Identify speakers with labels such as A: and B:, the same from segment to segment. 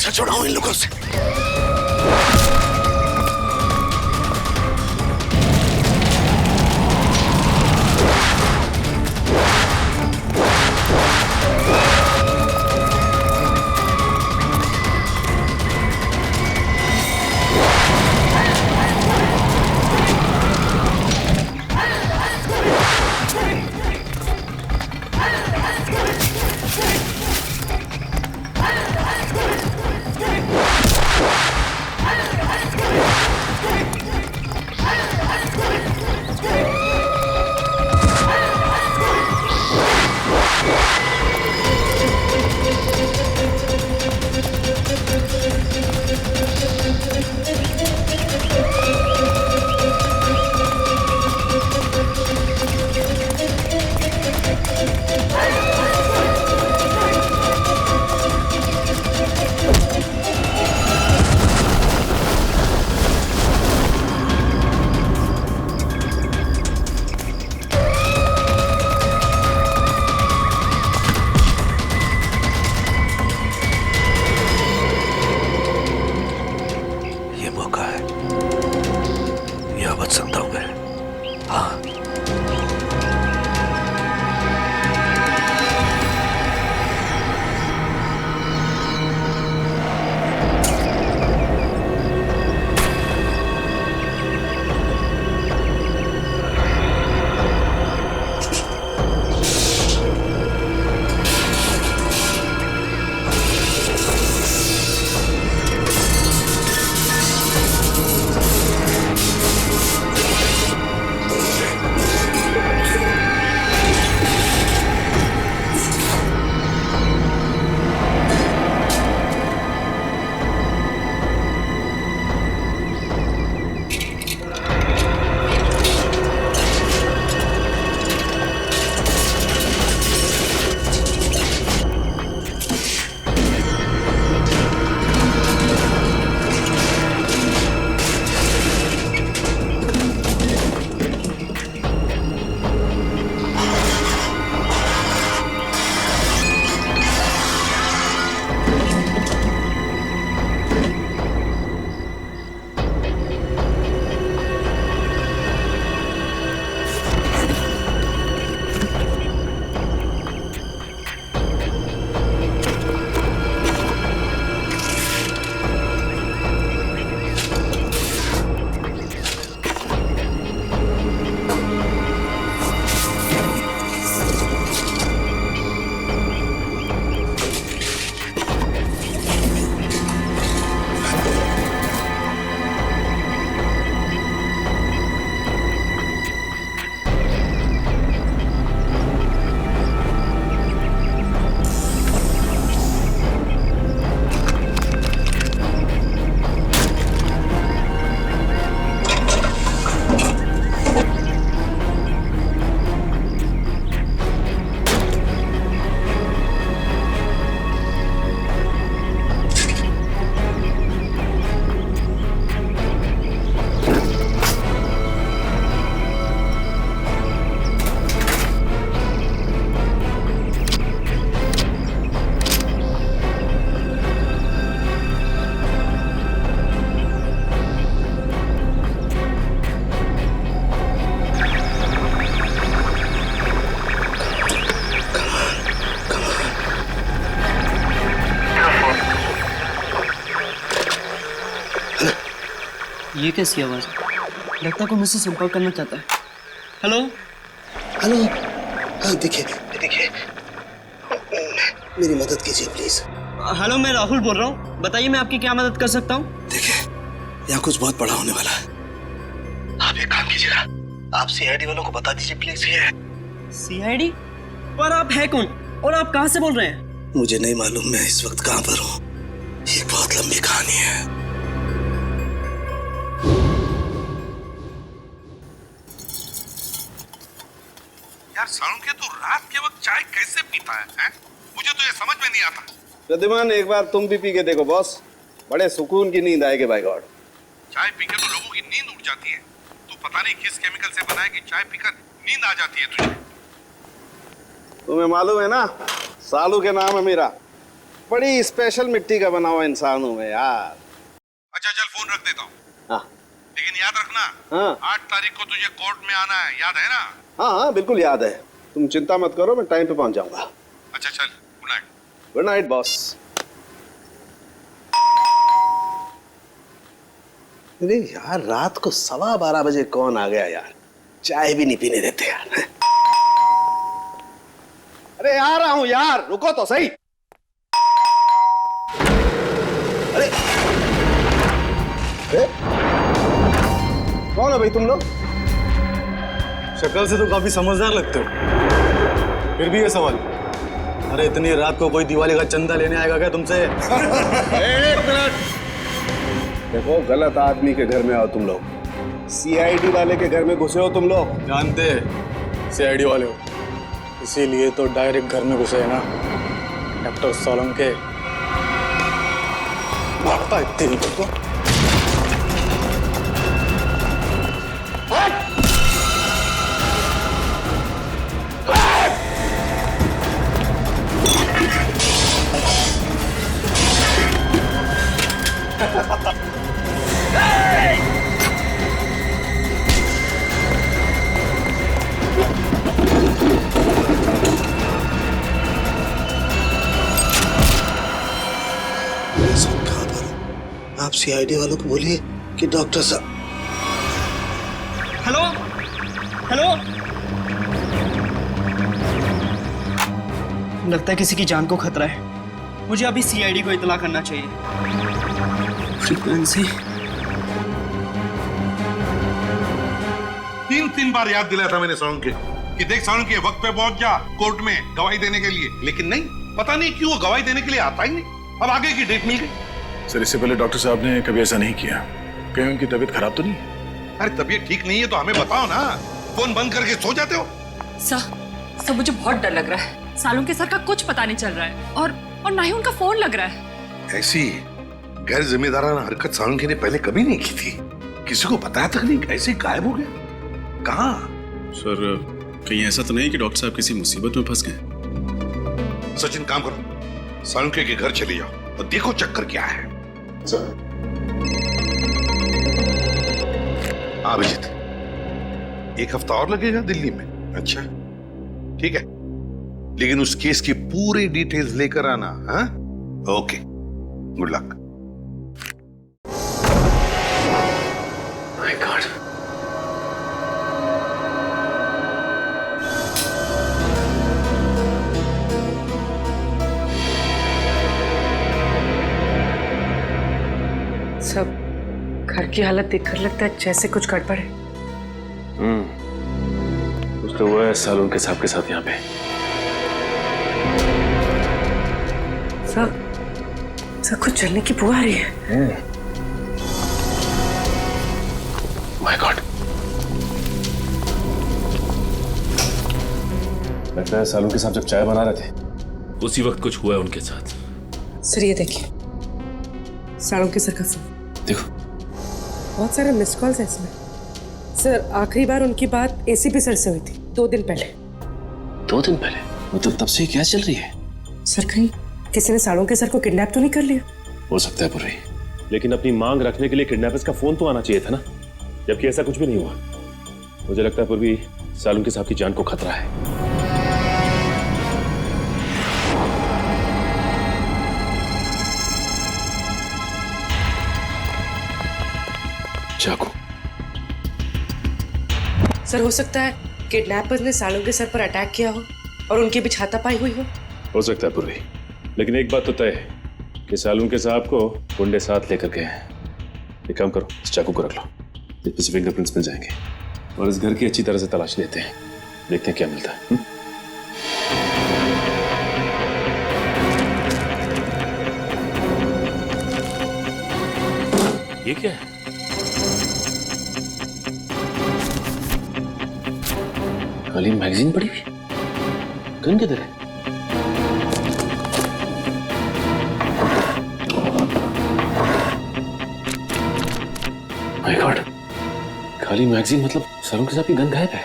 A: पीछा छुड़ाऊं इन लोगों से।
B: ये कैसी आवाज? लगता है कोई मुझसे संपर्क करना चाहता है। हेलो
A: हेलो, हाँ देखिए देखिए, मेरी मदद कीजिए प्लीज।
B: हेलो, मैं राहुल बोल रहा हूँ, बताइए मैं आपकी क्या मदद कर सकता हूँ?
A: देखिए, यहाँ कुछ बहुत बड़ा होने वाला है। आप एक काम कीजिएगा, आप सीआईडी वालों को बता दीजिए प्लीज। ये
B: सीआईडी? पर आप है कौन और आप कहाँ से बोल रहे हैं?
A: मुझे नहीं मालूम मैं इस वक्त कहाँ पर हूँ। ये बहुत लंबी कहानी है।
C: यार सालुंखे, तू रात के वक्त चाय कैसे पीता है? मुझे तो ये समझ में नहीं आता।
D: प्रद्युमन, एक बार तुम भी पी के देखो बॉस, बड़े सुकून की नींद आएगी बाय गॉड।
C: चाय पीकर तो लोगों की नींद उड़ जाती है। तू पता नहीं किस केमिकल से बना है कि चाय पीकर नींद आ जाती है तुझे।
D: तुम्हें मालूम है ना, सालू के नाम है मेरा। बड़ी स्पेशल मिट्टी का बना हुआ इंसान हूं मैं यार।
C: अच्छा चल फोन रख देता हूँ,
D: हाँ
C: लेकिन याद रखना
D: हाँ
C: 8 तारीख को तुझे कोर्ट में आना है, याद है ना?
D: हाँ हाँ बिल्कुल याद है। तुम चिंता मत करो, मैं टाइम पे पहुंच जाऊंगा।
C: अच्छा चल, good night.
D: Good night boss. अरे यार रात को 12:15 बजे कौन आ गया यार, चाय भी नहीं पीने देते यार। अरे आ रहा हूं यार, रुको तो सही। अरे अरे कौन है भाई तुम लोग?
E: शक्ल से तो काफी समझदार लगते हो, फिर भी ये सवाल। अरे इतनी रात को कोई दिवाली का चंदा लेने आएगा क्या तुमसे?
D: एक मिनट, देखो गलत आदमी के घर में आओ तुम लोग। सीआईडी वाले के घर में घुसे हो तुम लोग।
E: जानते सीआईडी वाले हो, इसीलिए तो डायरेक्ट घर में घुसे है ना डॉक्टर सोलंके। भागता इतनी को
A: आप सीआईडी वालों को बोलिए कि डॉक्टर साहब।
B: हेलो हेलो, लगता है किसी की जान को खतरा है। मुझे अभी सीआईडी को इत्तला करना चाहिए। फ्रीक्वेंसी
C: 3 बार याद दिलाया था मैंने साउंड के कि देख साउंड के वक्त पे पहुंच जा कोर्ट में गवाही देने के लिए, लेकिन नहीं, पता नहीं क्यों वो गवाही देने के लिए आता ही नहीं। अब आगे की डेट मिल गई।
F: सर इससे पहले डॉक्टर साहब ने कभी ऐसा नहीं किया। कहीं उनकी तबीयत खराब तो नहीं है?
C: अरे तबीयत ठीक नहीं है तो हमें बताओ ना, फोन बंद करके सो जाते हो।
G: सर मुझे बहुत डर लग रहा है। सालों के सर का कुछ पता नहीं चल रहा है और ना ही उनका फोन लग रहा है।
C: ऐसी गैर जिम्मेदाराना हरकत सालुंके ने पहले कभी नहीं की थी। किसी को बताया तक नहीं, ऐसे गायब हो गया। कहाँ?
F: सर कहीं ऐसा तो नहीं कि डॉक्टर साहब किसी मुसीबत में फंस गए?
C: सचिन काम करो, सालुंके के घर चले जाओ और देखो चक्कर क्या है।
F: सर
C: हाँ अभिजीत, 1 हफ्ता और लगेगा दिल्ली में। अच्छा ठीक है, लेकिन उस केस की पूरी डिटेल्स लेकर आना। हाँ okay, good luck.
A: My God,
G: सब घर की हालत देखकर लगता है जैसे कुछ गड़बड़ है।
H: कुछ तो हुआ है सालुंके साहब के साथ यहाँ पे।
G: सब कुछ जलने की बुआ आ रही है।
H: माय गॉड, लगता है सालुंके साहब जब चाय बना रहे थे उसी वक्त कुछ हुआ है उनके साथ।
I: सर ये देखिए, सालुंके सर का फोन।
H: देखो
I: बहुत सारे मिस्ड कॉल्स हैं इसमें। सर आखिरी बार उनकी बात एसीपी सर से हुई थी 2 दिन पहले।
H: 2 दिन पहले? मतलब तब से क्या चल रही है?
I: सर कहीं किसी ने सालुंके सर को किडनैप तो नहीं कर लिया?
H: हो सकता है पुर्री, लेकिन अपनी मांग रखने के लिए किडनैपर्स का फोन तो आना चाहिए था ना, जबकि ऐसा कुछ भी नहीं हुआ। मुझे लगता है पुर्री सालुंके साहब की जान को खतरा है। चाकू।
I: सर हो सकता है किडनैपर्स ने सालुंके सर पर अटैक किया हो और उनके बीच हाथापाई हुई हो
H: सकता है पुर्री, लेकिन एक बात तो तय है कि सालुंके साहब को गुंडे साथ लेकर गए हैं। एक काम करो, इस चाकू को रख लो, इसमें से फिंगरप्रिंट्स मिल जाएंगे और इस घर की अच्छी तरह से तलाश लेते हैं, देखते हैं क्या मिलता है। ये क्या है? खाली मैगजीन पड़ी हुई, गन किधर है? माय गॉड, खाली मैगजीन मतलब सालुंके साहब की गन गायब है।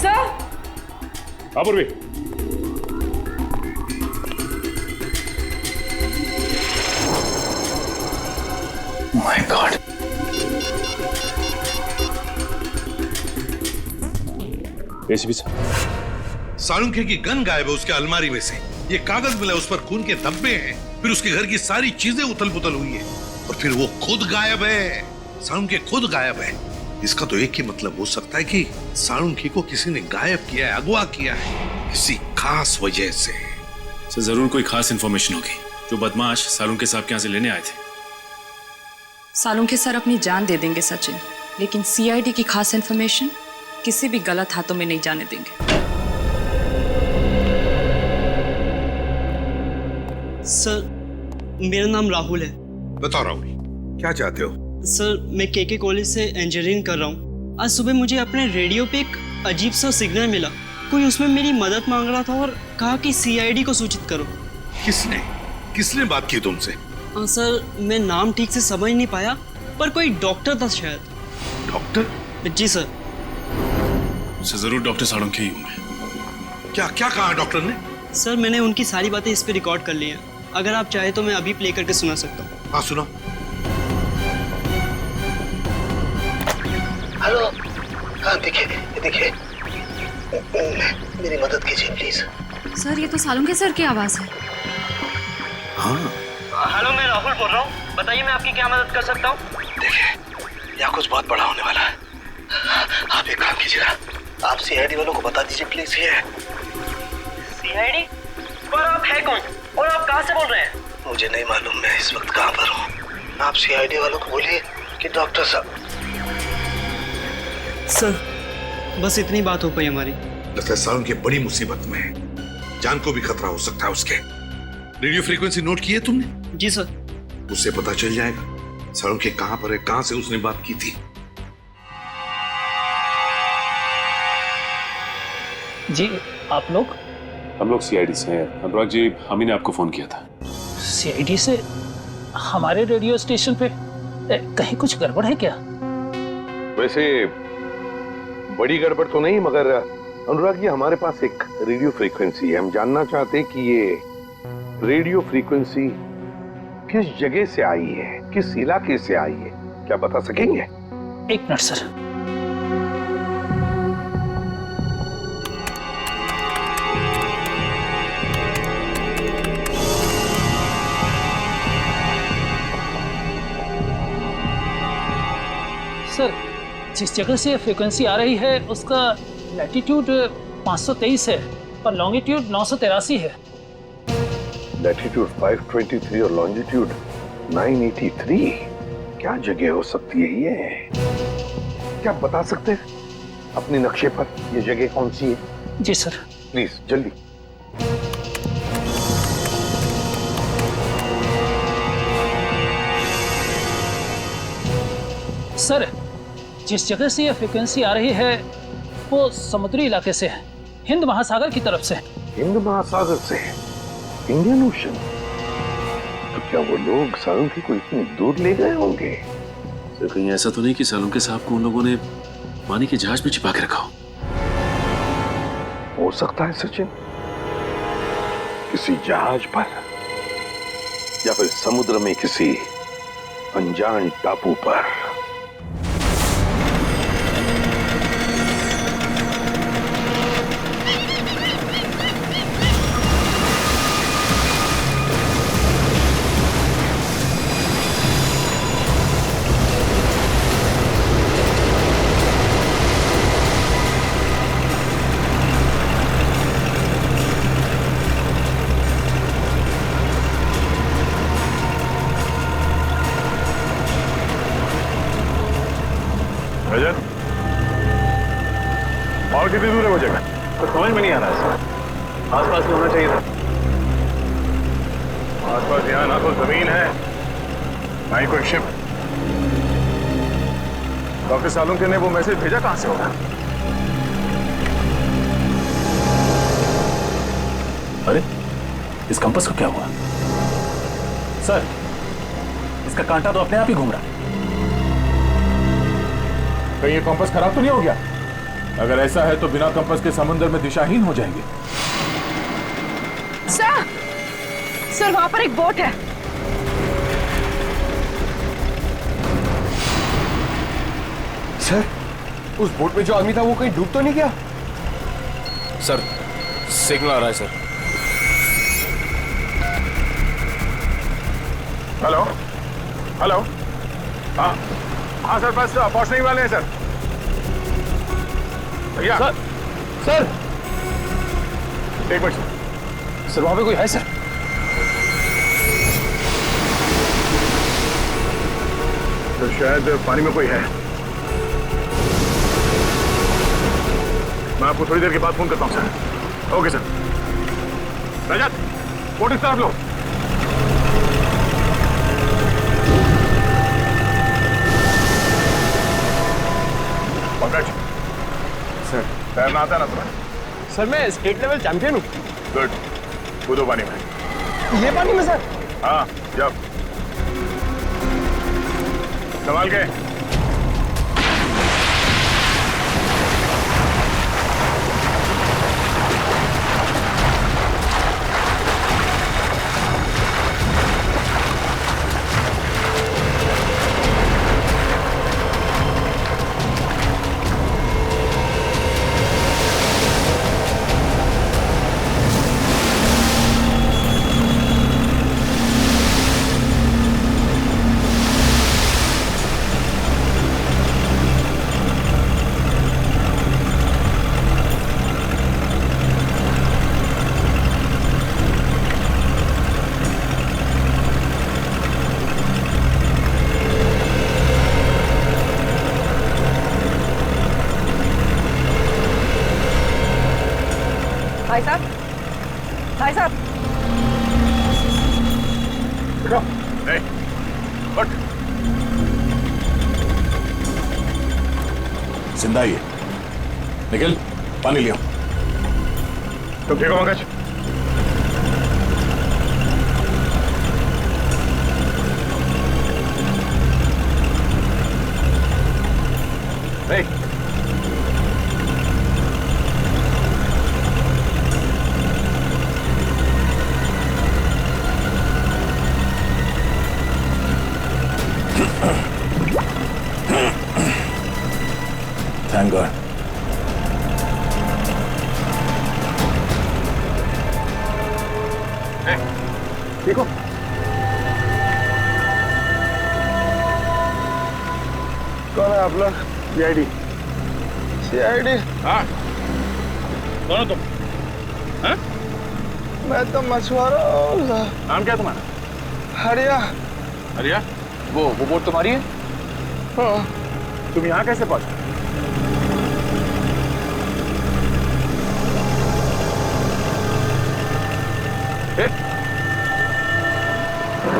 I: सर
H: हाँ पूर्वी, माय गॉड। एसीपी साहब,
C: सालुंखे की गन गायब है उसके अलमारी में से। ये कागज मिला, उस पर खून के धब्बे हैं। फिर उसके घर की सारी चीजें उथल पुथल हुई है और फिर वो खुद गायब है। सालुंखे खुद गायब है। इसका तो एक ही मतलब हो सकता है कि सालुंखे को किसी ने गायब किया है, अगवा किया है किसी खास वजह से।
H: सर जरूर कोई खास इंफॉर्मेशन होगी जो बदमाश सालुंखे साहब के यहाँ से लेने आए थे।
G: सालुंखे सर अपनी जान दे देंगे सचिन, लेकिन सीआईडी की खास इंफॉर्मेशन किसी भी गलत हाथों में नहीं जाने देंगे।
B: सर मेरा नाम राहुल है।
C: बताओ राहुल, क्या चाहते हो?
B: सर मैं केके कॉलेज से इंजीनियरिंग कर रहा हूँ। आज सुबह मुझे अपने रेडियो पे एक अजीब सा सिग्नल मिला। कोई उसमें मेरी मदद मांग रहा था और कहा कि सीआईडी को सूचित करो।
C: किसने बात की तुमसे?
B: सर मैं नाम ठीक से समझ नहीं पाया, पर कोई डॉक्टर था शायद।
C: डॉक्टर?
B: जी सर।
F: जरूर डॉक्टर सालुंखे ही होंगे।
C: क्या कहा डॉक्टर ने?
B: सर मैंने उनकी सारी बातें इस पे रिकॉर्ड कर ली हैं। अगर आप चाहे तो मैं अभी प्ले करके सुना सकता हूँ।
C: हाँ सुना।
A: हेलो, हाँ देखिए मेरी मदद कीजिए प्लीज।
G: सर ये तो सालुंखे सर की आवाज है।
C: हाँ
B: हेलो मैं राहुल बोल रहा हूँ, बताइए मैं आपकी क्या मदद कर सकता हूँ।
A: देखिए यहाँ कुछ बहुत बड़ा होने वाला है। आप एक काम कीजिएगा, आप सीआईडी वालों को बता दीजिए प्लीज। ये
B: सीआईडी? पर आप है कौन और आप कहाँ से बोल रहे हैं?
A: मुझे नहीं मालूम मैं इस वक्त कहाँ पर हूँ। आप सीआईडी वालों को बोलिए कि डॉक्टर साहब।
B: सर बस इतनी बात हो पाई हमारी।
C: लगता है सालुंखे बड़ी मुसीबत में है, जान को भी खतरा हो सकता है उसके। रेडियो फ्रीक्वेंसी नोट की है तुमने?
B: जी सर।
C: उससे पता चल जाएगा सालुंखे कहां पर है, कहां से उसने बात की थी।
J: जी आप लोग?
H: हम लोग सीआईडी से हैं। अनुराग जी, हम ही ने आपको फोन किया था।
J: सीआईडी से? हमारे रेडियो स्टेशन पे कहीं कुछ गड़बड़ है क्या?
C: वैसे बड़ी गड़बड़ तो नहीं, मगर अनुराग जी हमारे पास एक रेडियो फ्रीक्वेंसी है। हम जानना चाहते हैं कि ये रेडियो फ्रीक्वेंसी किस जगह से आई है, किस इलाके से आई है, क्या बता सकेंगे?
J: एक मिनट सर। सर जिस जगह से फ्रीक्वेंसी आ रही है उसका लैटिट्यूड 523 है और लॉन्गिट्यूड 983 है।
C: लैटिट्यूड 523 और लॉन्जिट्यूड 983। क्या जगह हो सकती है ये? क्या आप बता सकते हैं अपने नक्शे पर ये जगह कौन सी है?
J: जी सर।
C: प्लीज जल्दी।
J: सर जिस जगह से ये फ्रीक्वेंसी आ रही है वो समुद्री इलाके से है, हिंद महासागर की तरफ से।
C: हिंद महासागर से? Indian ocean? तो क्या वो लोग सालुंखे को इतनी दूर ले गए होंगे?
H: सर कहीं ऐसा तो नहीं कि सालुंखे साहब को उन लोगों ने पानी के जहाज में छिपा के रखा
C: हो सकता है सचिन, किसी जहाज पर या फिर समुद्र में किसी अनजान टापू पर।
E: और कितनी दूर है वो जगह? तो समझ में नहीं आ रहा है सर। आसपास में होना चाहिए था। आसपास यहाँ ना तो जमीन है ना ही कोई शिप। डॉक्टर सालुंखे ने वो मैसेज भेजा कहां से होगा?
H: अरे इस कंपास को क्या हुआ?
J: सर इसका कांटा तो अपने आप ही घूम रहा है।
E: कहीं ये कंपास खराब तो नहीं हो गया? अगर ऐसा है तो बिना कंपास के समुद्र में दिशाहीन हो जाएंगे।
I: सर वहां पर एक बोट है।
K: सर, उस बोट में जो आदमी था वो कहीं डूब तो नहीं गया?
L: सर, सिग्नल आ रहा है सर।
K: हेलो हेलो, हाँ हाँ सर, बस पहुंचने ही वाले हैं सर। भैया सर, एक मिनट सर, वहां पे कोई है सर? तो शायद पानी में कोई है। मैं आपको थोड़ी देर के बाद फोन करता हूं sir. Okay sir. Rajat, boat इस तरफ लो। पंकज सर, तैरना आता है ना तुम्हें? सर मैं स्टेट लेवल चैंपियन हूँ। गुड, कूदो पानी में। ये पानी में सर? हाँ, जब संभाल के।
I: भाई साहब, भाई साहब,
K: नहीं, उठ।
L: जिंदा ही है। निखिल, पानी लिया।
K: तुम ठीक हो पंकज? नहीं।
L: Thank God.
K: ठीक हो? कौन है आप लोग? सीआईडी। सीआईडी? हाँ। कौन हो तुम? हाँ? मैं तो मछुआरा हूँ। नाम क्या तुम्हारा? हरिया। हरिया? वो बोट तुम्हारी है? हाँ। तुम यहाँ कैसे पहुंचे?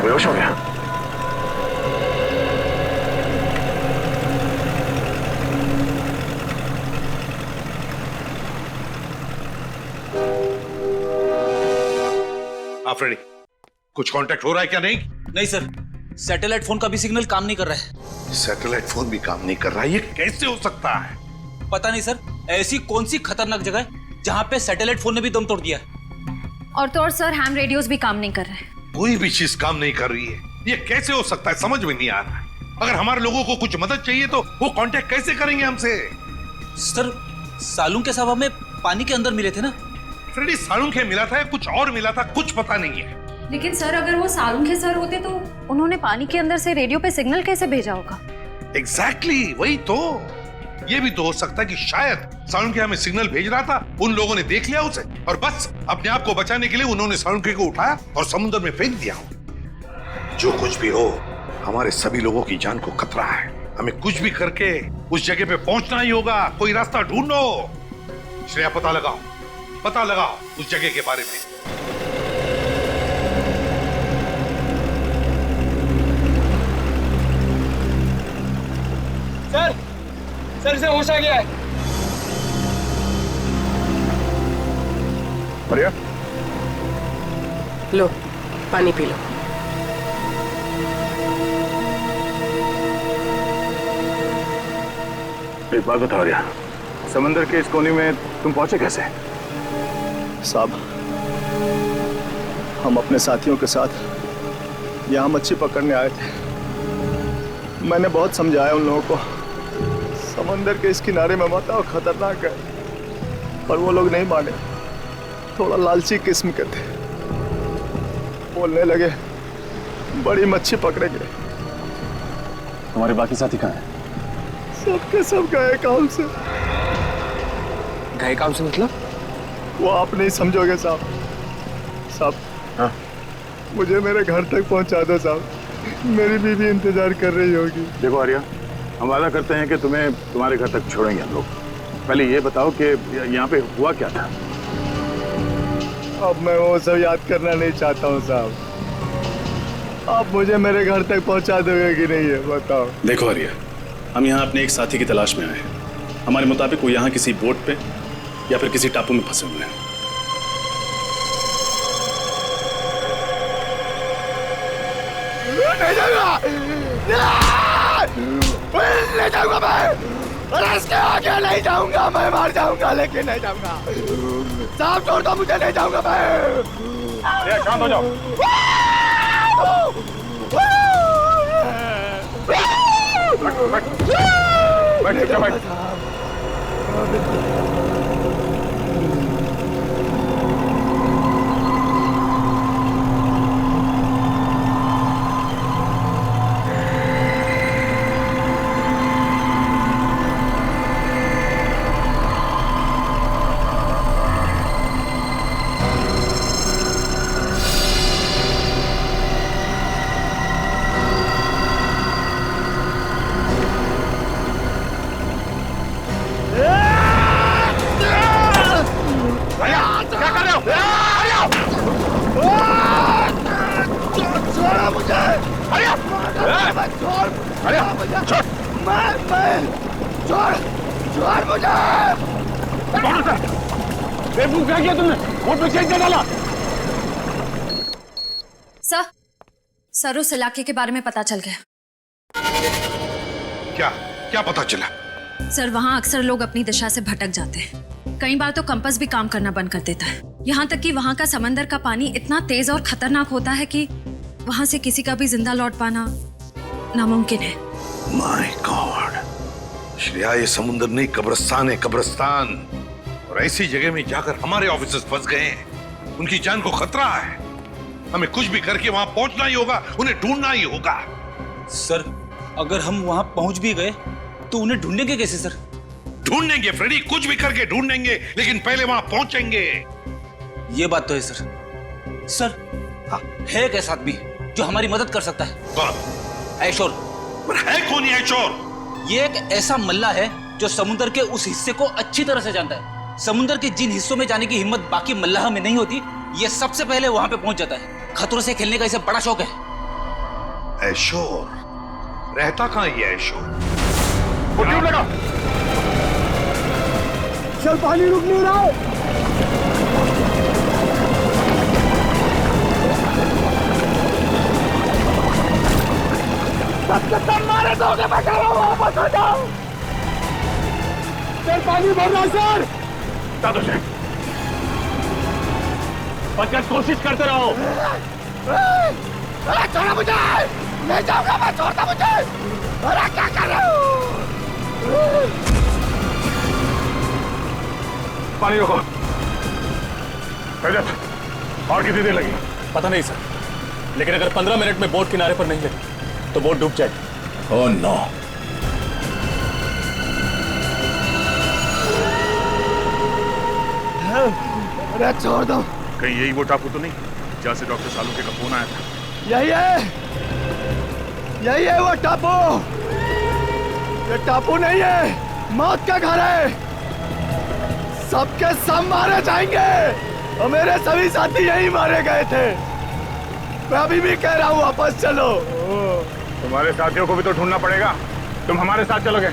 K: बेहोश हो गया।
C: फ्रेडी, कुछ कांटेक्ट हो रहा है क्या? नहीं
M: नहीं सर, सैटेलाइट फोन का भी सिग्नल काम नहीं कर रहा है।
C: सैटेलाइट फोन भी काम नहीं कर रहा है? ये कैसे हो सकता है?
M: पता नहीं सर, ऐसी कौन सी खतरनाक जगह है जहां पे सैटेलाइट फोन ने भी दम तोड़ दिया है।
N: और तो और सर, हैम रेडियोस भी काम नहीं कर रहे हैं।
C: कोई भी चीज काम नहीं कर रही है। ये कैसे हो सकता है? समझ में नहीं आ रहा है। अगर हमारे लोगों को कुछ मदद चाहिए तो वो कांटेक्ट कैसे करेंगे हमसे?
M: सर, सालून के साहब हमें पानी के अंदर मिले थे ना।
C: फ्रेडी, सालून के मिला था या कुछ और मिला था? कुछ पता नहीं है।
N: लेकिन सर, अगर वो सालून के सर होते तो उन्होंने पानी के अंदर से रेडियो पे सिग्नल कैसे भेजा होगा?
C: एग्जैक्टली, वही तो। ये भी तो हो सकता है कि शायद सालून के हमें सिग्नल भेज रहा था, उन लोगों ने देख लिया उसे और बस अपने आप को बचाने के लिए उन्होंने सालून के को उठाया और समुद्र में फेंक दिया। जो कुछ भी हो, हमारे सभी लोगों की जान को खतरा है। हमें कुछ भी करके उस जगह पे पहुंचना ही होगा। कोई रास्ता ढूंढो। श्रेया, पता लगाओ उस जगह के बारे में।
K: सर से होश आ गया है। बढ़िया,
I: लो पानी पी लो।
K: एक बात बताओ रिया, समंदर के इस कोने में तुम पहुंचे कैसे?
O: साहब, हम अपने साथियों के साथ यहाँ मच्छी पकड़ने आए थे। मैंने बहुत समझाया उन लोगों को, समंदर के इस किनारे में मत आओ, खतरनाक है। पर वो लोग नहीं माने, थोड़ा लालची किस्म के थे। बोलने लगे बड़ी मच्छी पकड़ेंगे।
H: हमारे बाकी साथी कहाँ हैं?
O: सबके सब गए काम से।
L: गए काम से मतलब?
O: वो आप नहीं समझोगे साहब। साहब,
L: हाँ?
O: मुझे मेरे घर तक पहुंचा दो साहब, मेरी बीवी इंतजार कर रही होगी।
L: देखो आर्या, हम वादा करते हैं कि तुम्हें तुम्हारे घर तक छोड़ेंगे हम लोग। पहले ये बताओ कि यहाँ पे हुआ क्या था?
O: अब मैं वो सब याद करना नहीं चाहता हूँ साहब। आप मुझे मेरे घर तक पहुंचा दोगे कि नहीं है बताओ।
F: देखो आर्या, हम यहाँ अपने एक साथी की तलाश में आए हैं। हमारे मुताबिक वो यहाँ किसी बोट पे या फिर किसी टापू में फंसे हुए हैं।
O: नहीं जाऊंगा, नहीं जाऊंगा मैं। अरे इसके आगे नहीं जाऊंगा, मैं मार जाऊंगा लेकिन नहीं जाऊंगा। साहब छोड़ दो मुझे, नहीं जाऊंगा मैं।
L: शांत हो जाओ। बैठ।
N: सर, उस इलाके के बारे में पता चल गया।
C: क्या पता चला?
N: सर, वहाँ अक्सर लोग अपनी दिशा से भटक जाते हैं। कई बार तो कंपास भी काम करना बंद कर देता है। यहाँ तक कि वहाँ का समंदर का पानी इतना तेज और खतरनाक होता है कि वहाँ से किसी का भी जिंदा लौट पाना नामुमकिन है।
C: माय गॉड, श्रेया, ये समुद्र नहीं कब्रिस्तान है, कब्रिस्तान। और ऐसी जगह में जाकर हमारे ऑफिसर्स फंस गए हैं। उनकी जान को खतरा है। हमें कुछ भी करके वहां पहुंचना ही होगा, उन्हें ढूंढना ही होगा।
M: सर, अगर हम वहां पहुंच भी गए तो उन्हें ढूंढेंगे कैसे सर?
C: ढूंढेंगे फ्रेडी, कुछ भी करके ढूंढेंगे, लेकिन पहले वहां पहुंचेंगे।
M: ये बात तो है सर। सर, हाँ, है एक ऐसा आदमी जो हमारी मदद कर सकता है।
C: कौन?
M: ऐशोर।
C: है कौन ये ऐशोर?
M: ये एक ऐसा मल्ला है जो समुद्र के उस हिस्से को अच्छी तरह से जानता है। समुद्र के जिन हिस्सों में जाने की हिम्मत बाकी मल्लाह में नहीं होती, ये सबसे पहले वहां पे पहुंच जाता है। खतरों से खेलने का इसे बड़ा शौक है।
C: ऐशोर रहता कहाँ ये ऐशोर?
L: वो क्यों लगा?
O: चल, पानी रुक नहीं रहा है। सब मारे दोगे, मैं कह रहा हूँ वापस आ जाओ। सर, पानी भर रहा सर।
L: दादू शेख, बचकर कोशिश करते रहो।
O: छोड़ा मुझे, नहीं जाऊंगा मैं, छोड़ता मुझे। अरे क्या कर रहे हो?
L: पानी रोको। और कितनी देर लगी?
H: पता नहीं सर, लेकिन अगर 15 मिनट में बोट किनारे पर नहीं लगी तो बोट डूब जाएगी।
L: Oh no.
O: अरे छोड़ दो।
L: कहीं यही वो टापू तो नहीं जहाँ से डॉक्टर सालुंखे का फोन आया था?
O: यही है वो टापू। ये टापू नहीं है, मौत का घर है। सबके सब मारे जाएंगे और मेरे सभी साथी यही मारे गए थे। मैं अभी भी कह रहा हूँ वापस चलो।
L: तुम्हारे साथियों को भी तो ढूंढना पड़ेगा। तुम हमारे साथ चलोगे,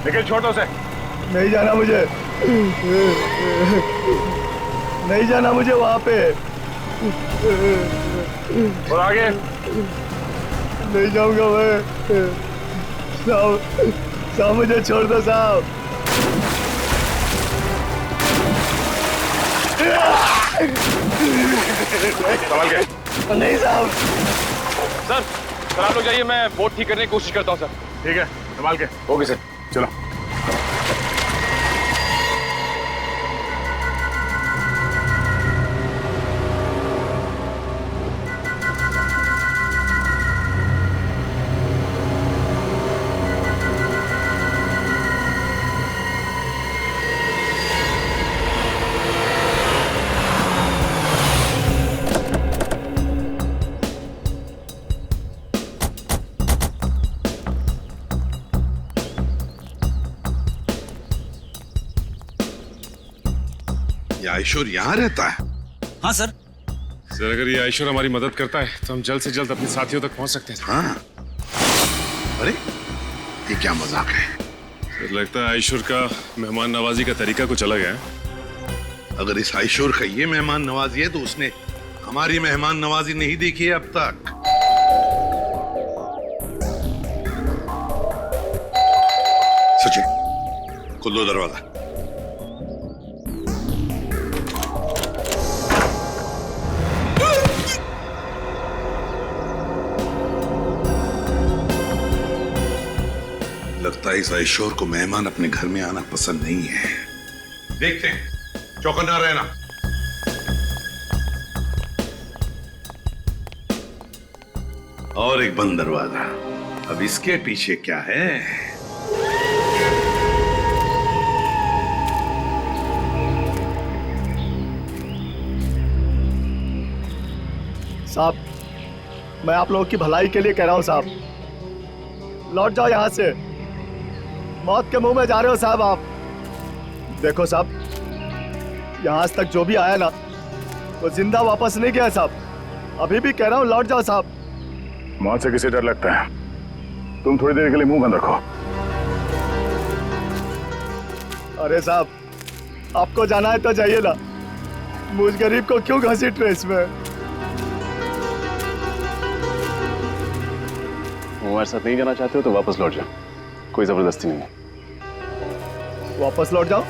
L: लेकिन छोड़ दो उसे।
O: नहीं जाना मुझे, नहीं जाना मुझे वहां पे।
L: और आगे?
O: नहीं जाऊंगा मैं। साहब मुझे छोड़ दो साहब।
L: संभाल के।
O: नहीं साहब।
L: सर आप लोग जाइए, मैं बोट ठीक करने की कोशिश करता हूँ सर। ठीक है, संभाल के। ओके सर, चलो।
C: ये आयशुर यहाँ रहता है?
M: हाँ सर।
H: सर अगर ये आयशुर हमारी मदद करता है तो हम जल्द से जल्द अपने साथियों तक पहुंच सकते हैं।
C: हाँ। अरे ये क्या मजाक है?
H: सर लगता है आयशुर का मेहमान नवाजी का तरीका कुछ अलग है।
C: अगर इस आयशुर का ये मेहमान नवाजी है तो उसने हमारी मेहमान नवाजी नहीं देखी है अब तक। सचिन खोल दो दरवाजा। लगता है इस आयशुर को मेहमान अपने घर में आना पसंद नहीं है। देखते हैं, चौकन्ना रहना। और एक बंद दरवाजा। अब इसके पीछे क्या है?
O: साहब, मैं आप लोगों की भलाई के लिए कह रहा हूं साहब, लौट जाओ यहां से। मौत के मुंह में जा रहे हो साहब आप। देखो साहब, यहां आज तक जो भी आया ना वो जिंदा वापस नहीं गया साहब। अभी भी कह रहा हूं लौट जाओ साहब।
L: मौत से किसे डर लगता है? तुम थोड़ी देर के लिए मुंह बंद रखो।
O: अरे साहब, आपको जाना है तो जाइए ना, मुझ गरीब को क्यों घसीट रहे इसमें?
F: हमारे साथ नहीं जाना चाहते हो तो वापस लौट जाओ, कोई जबरदस्ती नहीं है।
O: वापस लौट जाओ?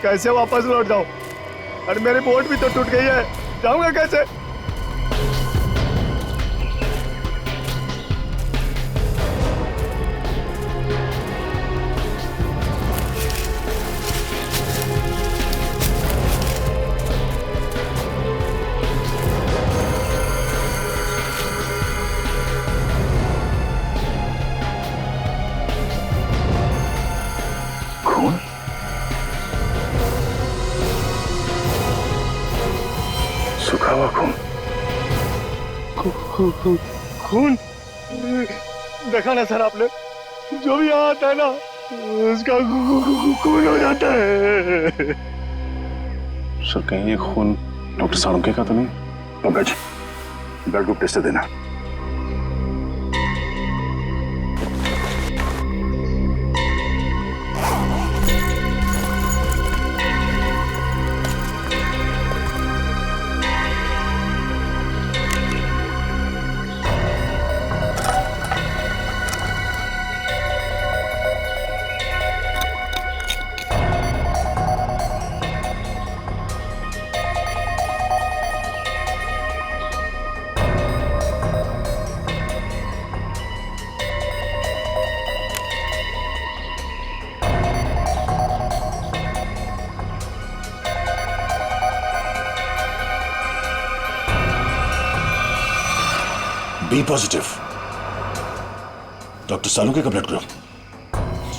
O: कैसे वापस लौट जाऊं? अरे मेरी बोट भी तो टूट गई है, जाऊंगा कैसे? खून देखा ना सर आपने, जो भी यहाँ आता है ना उसका खून हो जाता है।
F: सर कहीं ये खून डॉक्टर सालुंके का तो नहीं?
L: पंकज, ब्लड ग्रुप टेस्ट देना।
P: बी पॉजिटिव, डॉक्टर सालुंके का ब्लड ग्रुप।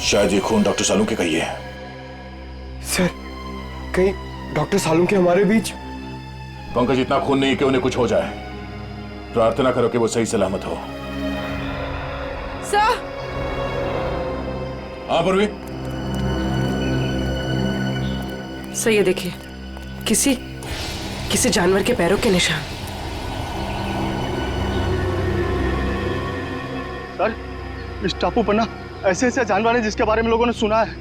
P: शायद ये खून डॉक्टर सालुंके का ही है।
O: सर कहीं डॉक्टर सालुंके हमारे बीच?
P: पंकज, इतना खून नहीं कि उन्हें कुछ हो जाए। प्रार्थना करो कि वो सही सलामत हो।
I: सर।
P: हाँ पूर्वी।
I: सर ये देखिए, किसी जानवर के पैरों के निशान।
O: सर इस टापू पर ना ऐसे ऐसे जानवर हैं जिसके बारे में लोगों ने सुना है,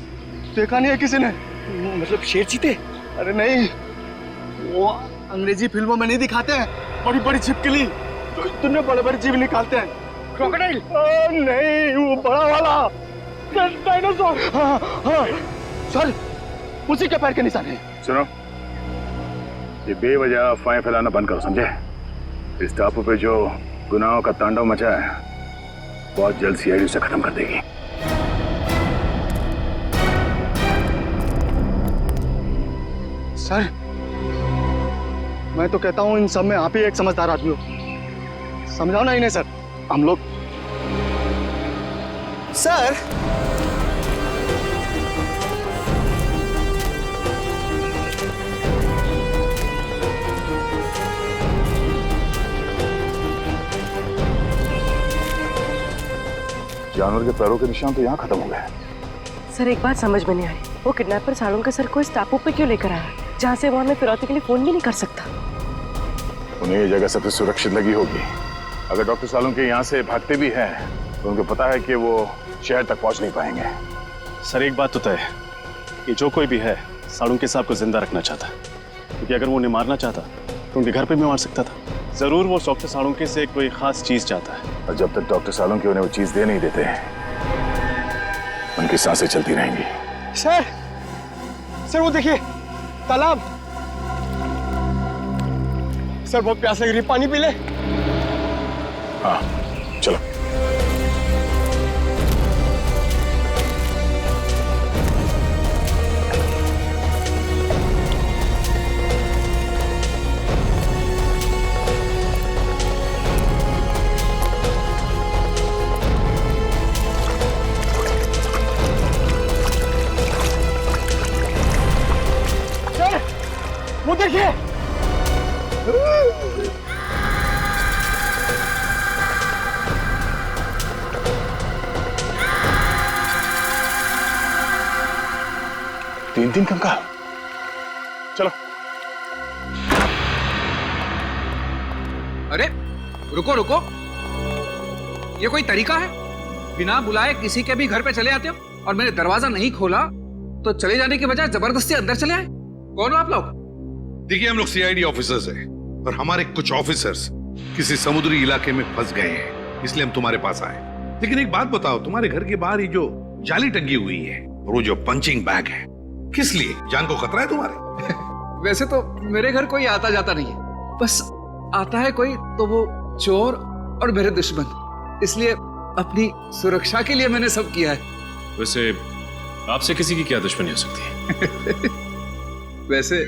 O: देखा नहीं है किसी ने। मतलब शेर चीते? अरे नहीं, वो अंग्रेजी फिल्मों में नहीं दिखाते हैं, बड़ी बड़ी छिपकली तो इतने बड़े बड़े जीव निकालते हैं। क्रोकोडाइल? नहीं, वो बड़ा वाला डायनासोर। हाँ हाँ सर, उसी के पैर के निशान है।
L: सुनो, ये बेवजह अफवाहें फैलाना बंद करो, समझे? इस टापू पे जो गुनाहों का तांडव मचा है बहुत जल्द सीआईडी उसे खत्म कर देगी।
O: सर मैं तो कहता हूँ इन सब में आप ही एक समझदार आदमी हो, समझाओ ना इन्हें सर। हम लोग
A: सर
L: जानवर के पैरों के निशान तो यहाँ खत्म हो गए।
I: सर एक बात समझ में नहीं आई, वो किडनैपर सालुंके सर को इस टापू पे क्यों लेकर आया, जहाँ से वो हमें फिरौती के लिए फोन भी नहीं कर सकता?
P: उन्हें ये जगह सबसे सुरक्षित लगी होगी। अगर डॉक्टर सालुंके यहाँ से भागते भी हैं तो उनको पता है कि वो शहर तक पहुंच नहीं पाएंगे।
H: सर एक बात तो तय है कि जो कोई भी है सालुंके साहब को जिंदा रखना चाहता है, क्योंकि अगर वो उन्हें मारना चाहता तो उनके घर पे भी मार सकता था। जरूर वो डॉक्टर सालुंके से कोई खास चीज चाहता है,
P: और जब तक डॉक्टर सालुंके उन्हें वो चीज दे नहीं देते हैं उनकी सांसें चलती रहेंगी।
O: सर वो देखिए तालाब। सर बहुत प्यास लग रही है, पानी पी ले।
P: हाँ चलो।
O: वो देखिए।
P: तीन कंकाल। चलो।
M: अरे रुको रुको, ये कोई तरीका है? बिना बुलाए किसी के भी घर पे चले आते हो और मैंने दरवाजा नहीं खोला तो चले जाने के बजाय जबरदस्ती अंदर चले आए। कौन हो आप लोग?
C: देखिए हम लोग सीआईडी ऑफिसर्स हैं और हमारे कुछ ऑफिसर्स किसी समुद्री इलाके में फंस गए हैं, इसलिए हम तुम्हारे पास आए। लेकिन एक बात बताओ, तुम्हारे घर के बाहर ये जो जाली टंगी हुई है और वो जो पंचिंग बैग है, किस लिए? जान को खतरा है तुम्हारे?
M: वैसे तो मेरे घर कोई आता जाता नहीं है, बस आता है कोई तो वो चोर और मेरे दुश्मन, इसलिए अपनी सुरक्षा के लिए मैंने सब किया है।
H: वैसे आपसे किसी की क्या दुश्मनी हो सकती है?
M: वैसे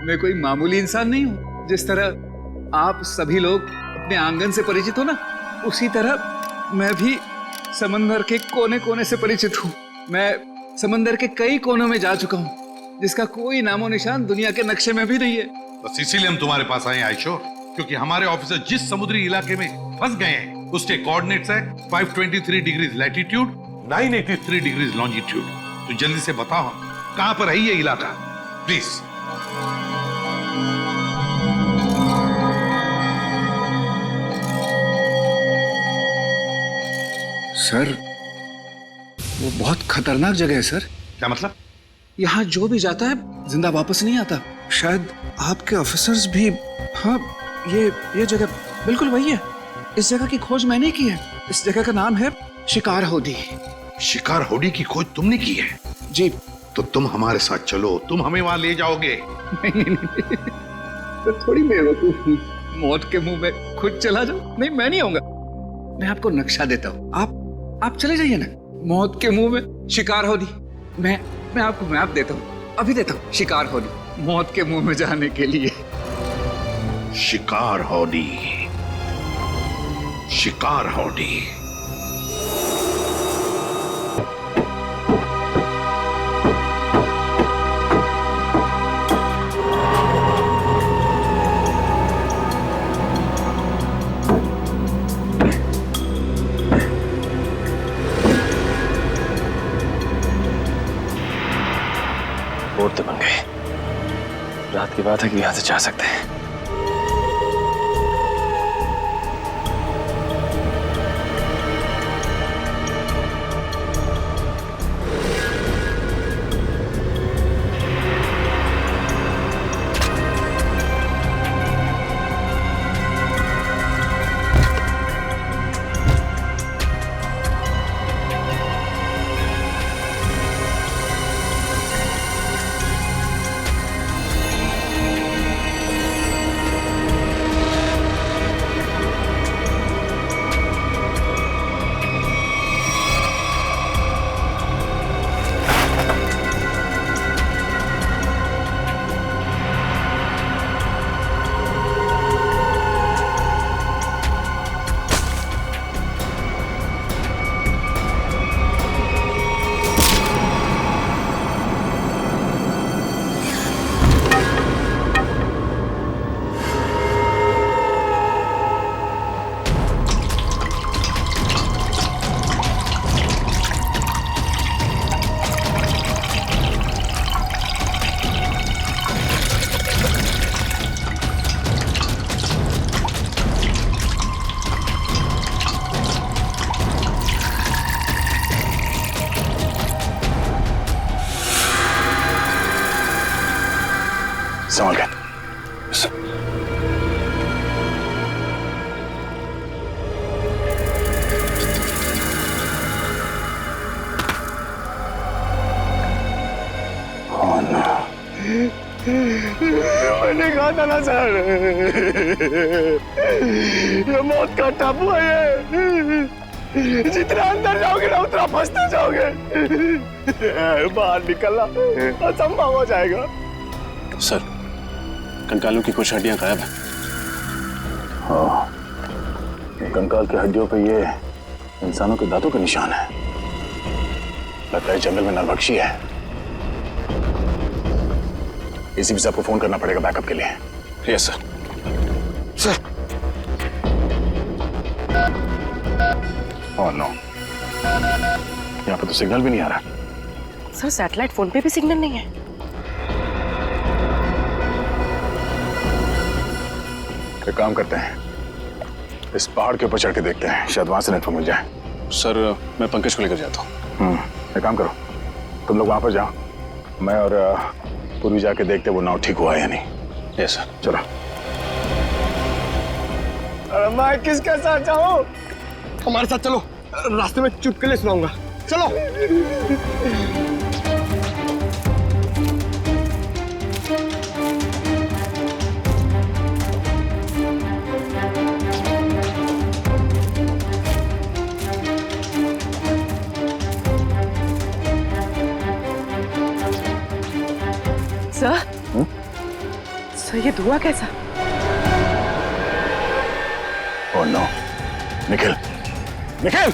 M: मैं कोई मामूली इंसान नहीं हूँ। जिस तरह आप सभी लोग अपने आंगन से परिचित हो ना, उसी तरह मैं भी समंदर के कोने कोने से परिचित हूँ। मैं समंदर के कई कोनों में जा चुका हूँ, जिसका कोई नामो निशान दुनिया के नक्शे में भी नहीं है।
C: बस इसीलिए हम तुम्हारे पास आए आयशो, क्योंकि हमारे ऑफिसर जिस समुद्री इलाके में फंस गए हैं उसके कोऑर्डिनेट्स है 523 डिग्रीज लैटिट्यूड, 983 डिग्रीज लॉन्जिट्यूड। तो जल्दी से बताओ कहां पर है ये इलाका, प्लीज।
M: सर वो बहुत खतरनाक जगह है सर।
C: क्या मतलब?
M: यहाँ जो भी जाता है जिंदा वापस नहीं आता। शायद आपके ऑफिसर्स भी। हाँ ये जगह बिल्कुल वही है। इस जगह की खोज मैंने की है। इस जगह का नाम है शिकार होडी।
C: शिकार होडी की खोज तुमने की है?
M: जी।
C: तो तुम हमारे साथ चलो, तुम हमें वहां ले जाओगे।
M: नहीं तो थोड़ी बेवकूफ हूँ, मौत के मुंह में खुद चला जाओ। नहीं मैं नहीं आऊंगा, मैं आपको नक्शा देता हूँ, आप चले जाइए ना। मौत के मुंह में शिकार होडी। मैं आपको मैप देता हूँ, अभी देता हूँ। शिकार होडी, मौत के मुंह में जाने के लिए।
C: शिकार होडी, शिकार होडी।
H: बोर्ड तो बन गए, रात की बात है कि यहां से जा सकते हैं।
P: संभाल के।
O: मैंने कहा था ना सर, ये मौत का टापू है ये। जितना अंदर जाओगे ना उतना फंसते जाओगे। बाहर निकलना असंभव हो जाएगा।
F: सर, कंकालों की कुछ हड्डियां गायब हैं।
P: हाँ, कंकाल की हड्डियों पे ये इंसानों के दांतों के निशान है। लगता है जंगल में नरभक्षी है। एसीपी साहब को फोन करना पड़ेगा बैकअप के लिए।
F: Yes sir.
P: Sir. Oh no, यहाँ पे तो सिग्नल भी नहीं आ रहा।
I: सर सैटेलाइट फोन पे भी सिग्नल नहीं है।
P: एक काम करते हैं, इस पहाड़ के ऊपर चढ़ के देखते हैं, शायद वहां से नेटवर्क मिल जाए।
F: सर, मैं पंकज को लेकर जाता हूँ।
P: एक काम करो, तुम लोग वहां पर जाओ, मैं और पूर्वी जाके देखते वो नाव ठीक हुआ है या नहीं।
F: Yes sir.
P: चलो।
O: मैं किसके साथ जाऊं? हमारे साथ चलो, रास्ते में चुटकुले सुनाऊंगा। चलो।
I: सर ये धुआं कैसा?
P: Oh no, Nikhil, Nikhil!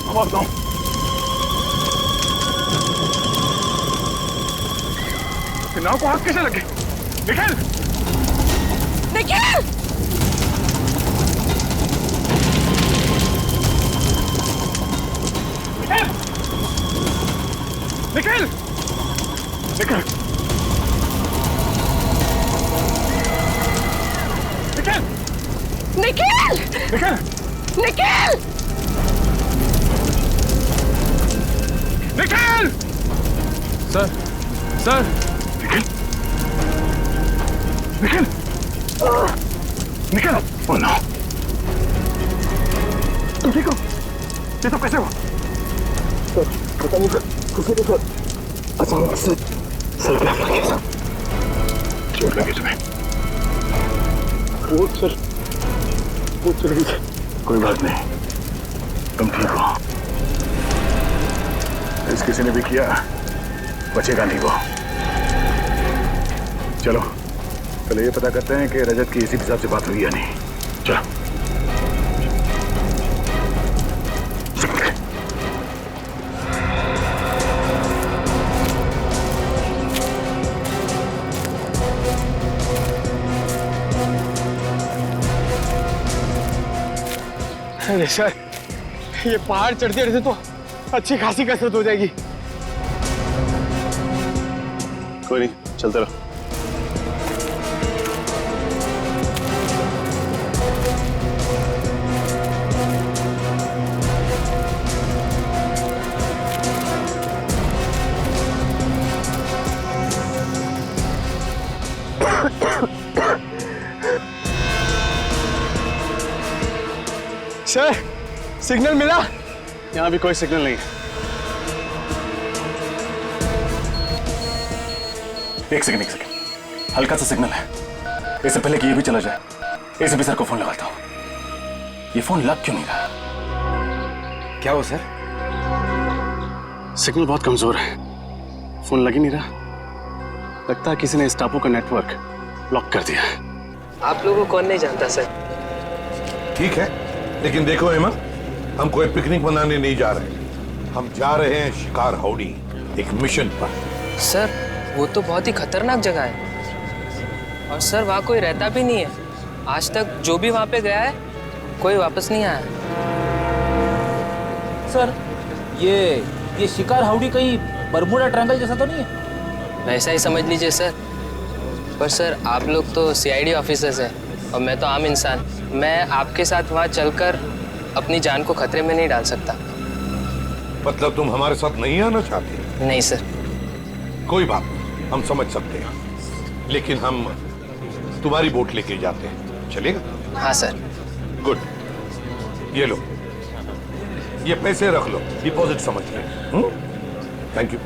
P: आवाज दो। नाव को आग कैसे लगे? Nikhil!
I: Nikhil!
P: Nikhil! Nikhil! Nikhil!
I: Nikhil!
P: Nikhil!
I: Nikhil!
P: Nikhil!
F: Sir, sir!
P: Nikhil! Nikhil! Nikhil! Oh no! तुम ठीक हो? ये तो कैसे हुआ? पता नहीं कुछ तो अचानक से सर पे हमला किया। चोट लगी तुम्हें? वो सर, वो चल गई। कोई बात नहीं, तुम ठीक हो। इस किसी ने भी किया, बचेगा नहीं वो। चलो, पहले ये पता करते हैं कि रजत की एसीपी साहब से बात हुई या नहीं। चलो।
O: अरे सर, ये पहाड़ चढ़ते रहते तो अच्छी खासी कसरत हो जाएगी।
F: कोई नहीं, चलते रहो।
O: सर, सिग्नल मिला?
F: यहाँ भी कोई सिग्नल नहीं है।
P: एक सेकंड, हल्का सा सिग्नल है। इससे पहले कि ये भी चला जाए, एसीपी सर को फोन लगाता हूँ। ये फोन लग क्यों नहीं रहा?
O: क्या हो सर?
F: सिग्नल बहुत कमजोर है, फोन लग ही नहीं रहा। लगता है किसी ने इस टापू का नेटवर्क ब्लॉक कर दिया है।
Q: आप लोगों को कौन नहीं जानता सर?
C: ठीक है, लेकिन देखो हेमा, हम कोई पिकनिक मनाने नहीं जा रहे, हम जा रहे हैं शिकार हाउडी, एक मिशन पर।
Q: सर, वो तो बहुत ही खतरनाक जगह है और सर वहाँ कोई रहता भी नहीं है। आज तक जो भी वहाँ पे गया है कोई वापस नहीं आया।
M: सर, ये शिकार हाउडी कहीं बरमूडा ट्रायंगल जैसा तो नहीं है?
Q: वैसा ही समझ लीजिए सर। पर सर, आप लोग तो सीआईडी ऑफिसर्स हैं और मैं तो आम इंसान। मैं आपके साथ वहाँ चलकर अपनी जान को खतरे में नहीं डाल सकता।
C: मतलब तुम हमारे साथ नहीं आना चाहते?
Q: नहीं सर।
C: कोई बात नहीं, हम समझ सकते हैं, लेकिन हम तुम्हारी बोट लेके जाते हैं, चलेगा?
Q: हाँ सर।
C: गुड, ये लो, ये पैसे रख लो, डिपॉजिट समझ के। Thank you.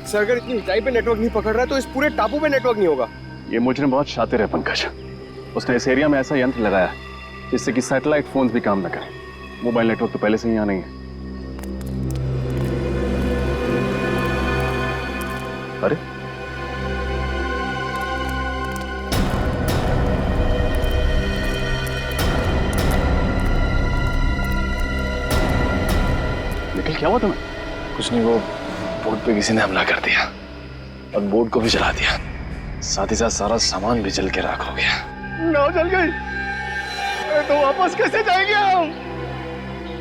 O: सर अगर इतनी ऊंचाई पे नेटवर्क नहीं पकड़ रहा है तो इस पूरे टापू पे नेटवर्क नहीं होगा।
F: ये मुजरिम बहुत शातिर है पंकज। उसने इस एरिया में ऐसा यंत्र लगाया जिससे कि सैटेलाइट फोन्स भी काम न करें। मोबाइल नेटवर्क तो पहले से ही यहाँ नहीं है। अरे निखिल, क्या हुआ तुम्हें?
H: कुछ नहीं, वो बोट पे किसी ने हमला कर दिया और बोट को भी जला दिया, साथ ही साथ सारा सामान भी जल के राख हो गया।
O: नाव जल गई तो वापस कैसे जाएंगे हम?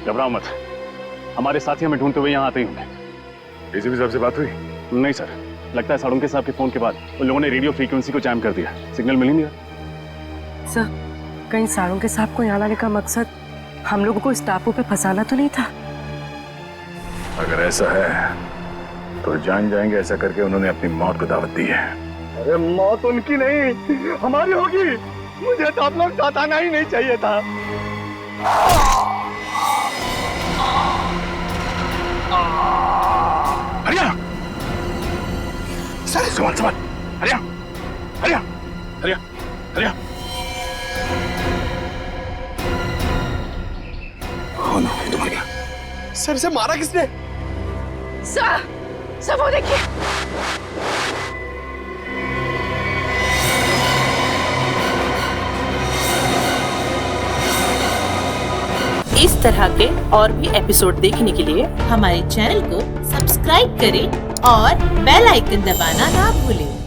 F: घबराओ मत, हमारे साथी हमें ढूंढते हुए यहाँ आते ही होंगे।
L: एसीपी साहब से बात हुई?
F: नहीं सर, लगता है साळुंके साहब के फोन के बाद उन लोगों ने रेडियो फ्रीक्वेंसी को जैम कर दिया, सिग्नल मिल ही नहीं रहा।
I: सर, कहीं साळुंके साहब को यहाँ लाने का मकसद हम लोगों को इस टापू पे फंसाना तो नहीं था?
L: अगर ऐसा है तो जान जाएंगे ऐसा करके उन्होंने अपनी मौत को दावत दी है।
O: अरे मौत उनकी नहीं हमारी होगी। मुझे तो आप लोग साथ आना ही नहीं चाहिए था।
L: हरिया, संभाल संभाल, हरिया हरिया हरिया हरिया।
A: कौन है तुम्हारे क्या?
O: सर से मारा किसने?
N: सर वो देखिए।
R: इस तरह के और भी एपिसोड देखने के लिए हमारे चैनल को सब्सक्राइब करें और बेल आइकन दबाना ना भूलें।